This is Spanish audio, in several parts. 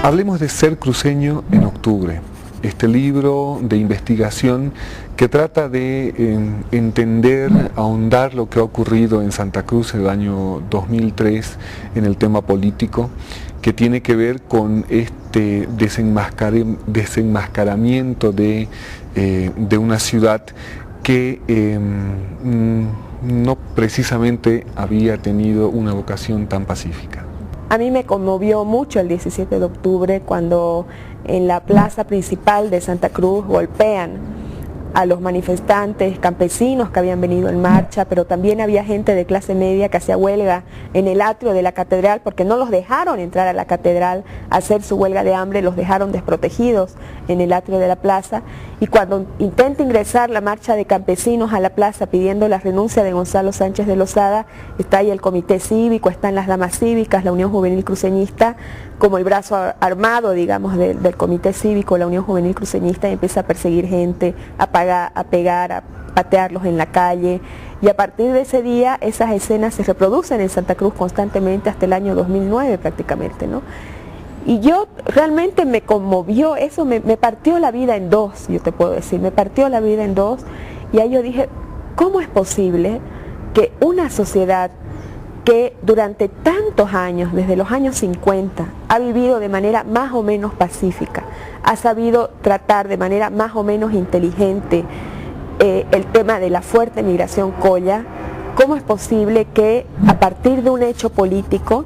Hablemos de Ser Cruceño en Octubre, este libro de investigación que trata de entender, ahondar lo que ha ocurrido en Santa Cruz el año 2003 en el tema político, que tiene que ver con este desenmascaramiento de una ciudad que no precisamente había tenido una vocación tan pacífica. A mí me conmovió mucho el 17 de octubre cuando en la plaza principal de Santa Cruz golpean a los manifestantes campesinos que habían venido en marcha, pero también había gente de clase media que hacía huelga en el atrio de la catedral porque no los dejaron entrar a la catedral a hacer su huelga de hambre, los dejaron desprotegidos en el atrio de la plaza. Y cuando intenta ingresar la marcha de campesinos a la plaza pidiendo la renuncia de Gonzalo Sánchez de Lozada, está ahí el comité cívico, están las damas cívicas, la Unión Juvenil Cruceñista, como el brazo armado, digamos, del comité cívico, la Unión Juvenil Cruceñista, y empieza a perseguir gente, a pegar, a patearlos en la calle. Y a partir de ese día esas escenas se reproducen en Santa Cruz constantemente hasta el año 2009 prácticamente, ¿no? Y yo realmente me conmovió, eso me partió la vida en dos, yo te puedo decir, me partió la vida en dos. Y ahí yo dije, ¿cómo es posible que una sociedad que durante tantos años, desde los años 50, ha vivido de manera más o menos pacífica, ha sabido tratar de manera más o menos inteligente el tema de la fuerte migración colla, cómo es posible que a partir de un hecho político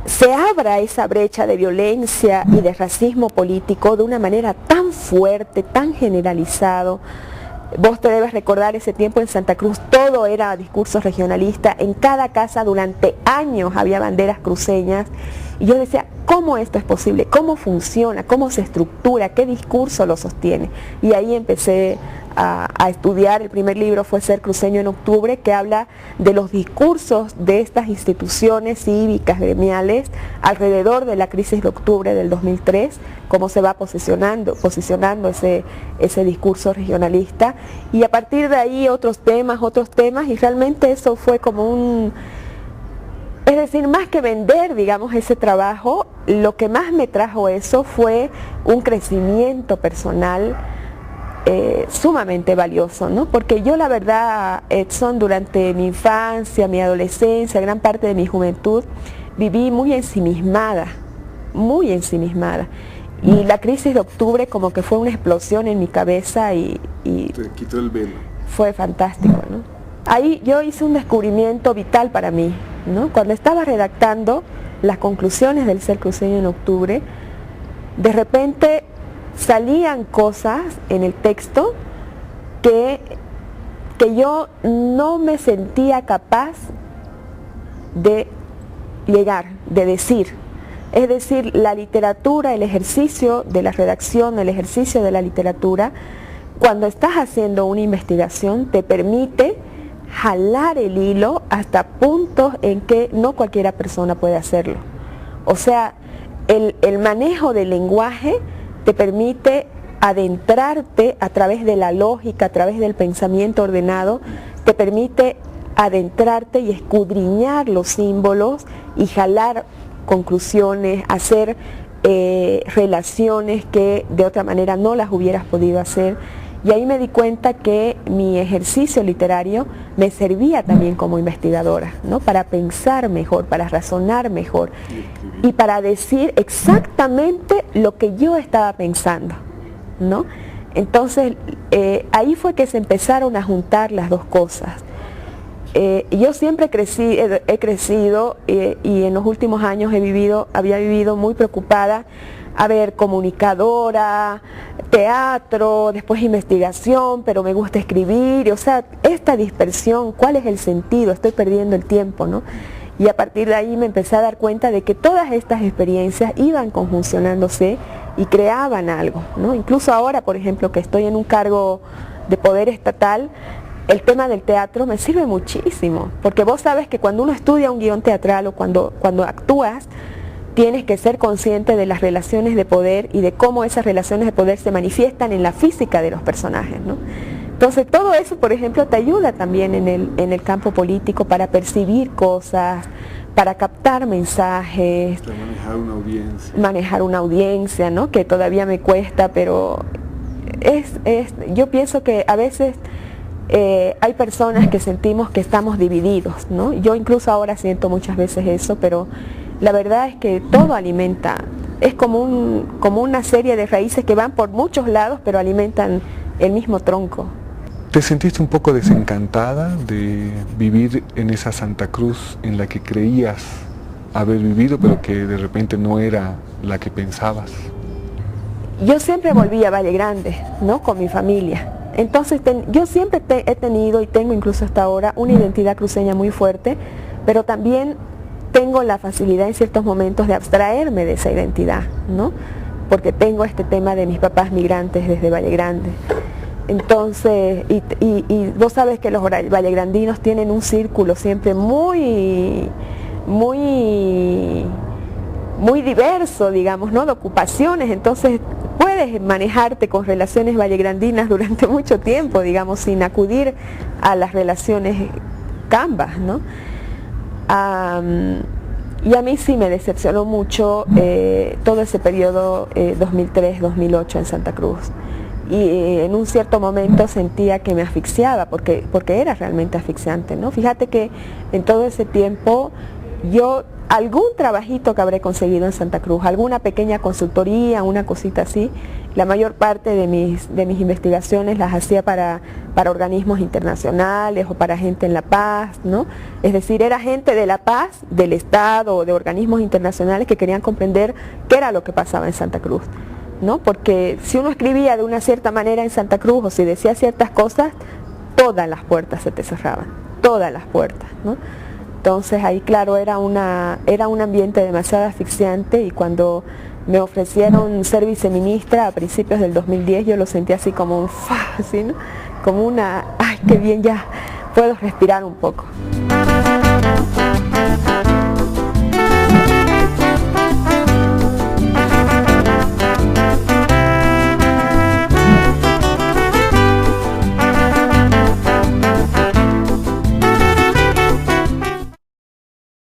se abra esa brecha de violencia y de racismo político de una manera tan fuerte, tan generalizado? Vos te debes recordar ese tiempo en Santa Cruz, todo era discurso regionalista, en cada casa durante años había banderas cruceñas, y yo decía, ¿cómo esto es posible? ¿Cómo funciona? ¿Cómo se estructura? ¿Qué discurso lo sostiene? Y ahí empecé a estudiar. El primer libro fue Ser Cruceño en Octubre, que habla de los discursos de estas instituciones cívicas, gremiales, alrededor de la crisis de octubre del 2003, cómo se va posicionando ese discurso regionalista, y a partir de ahí otros temas, y realmente eso fue como es decir, más que vender, digamos, ese trabajo, lo que más me trajo eso fue un crecimiento personal sumamente valioso, ¿no? Porque yo la verdad, Edson, durante mi infancia, mi adolescencia, gran parte de mi juventud, viví muy ensimismada, y la crisis de octubre como que fue una explosión en mi cabeza y te quitó el velo. Fue fantástico, ¿no? Ahí yo hice un descubrimiento vital para mí, ¿no? Cuando estaba redactando las conclusiones del Ser Cruceño en Octubre, de repente salían cosas en el texto que yo no me sentía capaz de llegar, de decir. Es decir, la literatura, el ejercicio de la redacción, el ejercicio de la literatura, cuando estás haciendo una investigación, te permite jalar el hilo hasta puntos en que no cualquiera persona puede hacerlo. O sea, el manejo del lenguaje te permite adentrarte a través de la lógica, a través del pensamiento ordenado, te permite adentrarte y escudriñar los símbolos y jalar conclusiones, hacer relaciones que de otra manera no las hubieras podido hacer. Y ahí me di cuenta que mi ejercicio literario me servía también como investigadora, ¿no? Para pensar mejor, para razonar mejor y para decir exactamente lo que yo estaba pensando, ¿no? Entonces ahí fue que se empezaron a juntar las dos cosas. Yo siempre he crecido y en los últimos años había vivido muy preocupada, comunicadora, teatro, después investigación, pero me gusta escribir, o sea, esta dispersión, ¿cuál es el sentido? Estoy perdiendo el tiempo, ¿no? Y a partir de ahí me empecé a dar cuenta de que todas estas experiencias iban conjuncionándose y creaban algo, ¿no? Incluso ahora, por ejemplo, que estoy en un cargo de poder estatal, el tema del teatro me sirve muchísimo, porque vos sabes que cuando uno estudia un guión teatral o cuando actúas, tienes que ser consciente de las relaciones de poder y de cómo esas relaciones de poder se manifiestan en la física de los personajes, ¿no? Entonces todo eso, por ejemplo, te ayuda también en el campo político para percibir cosas, para captar mensajes, manejar una audiencia, ¿no? Que todavía me cuesta, pero yo pienso que a veces hay personas que sentimos que estamos divididos, ¿no? Yo incluso ahora siento muchas veces eso, pero la verdad es que todo alimenta, es como una serie de raíces que van por muchos lados, pero alimentan el mismo tronco. ¿Te sentiste un poco desencantada de vivir en esa Santa Cruz en la que creías haber vivido, pero que de repente no era la que pensabas? Yo siempre volví a Valle Grande, ¿no? Con mi familia. Entonces yo siempre he tenido y tengo incluso hasta ahora una identidad cruceña muy fuerte, pero también tengo la facilidad en ciertos momentos de abstraerme de esa identidad, ¿no? Porque tengo este tema de mis papás migrantes desde Valle Grande. Entonces, y vos sabes que los vallegrandinos tienen un círculo siempre muy diverso, digamos, ¿no? De ocupaciones, entonces puedes manejarte con relaciones vallegrandinas durante mucho tiempo, digamos, sin acudir a las relaciones cambas, ¿no? Y a mí sí me decepcionó mucho todo ese periodo 2003-2008 en Santa Cruz. Y en un cierto momento sentía que me asfixiaba, porque era realmente asfixiante, ¿no? Fíjate que en todo ese tiempo yo algún trabajito que habré conseguido en Santa Cruz, alguna pequeña consultoría, una cosita así, la mayor parte de mis investigaciones las hacía para organismos internacionales o para gente en La Paz, ¿no? Es decir, era gente de La Paz, del Estado o de organismos internacionales que querían comprender qué era lo que pasaba en Santa Cruz, ¿no? Porque si uno escribía de una cierta manera en Santa Cruz o si decía ciertas cosas, todas las puertas se te cerraban, todas las puertas, ¿no? Entonces ahí claro era un ambiente demasiado asfixiante, y cuando me ofrecieron ser viceministra a principios del 2010 yo lo sentí así como un así, ¿no? Como una, ay, qué bien, ya puedo respirar un poco.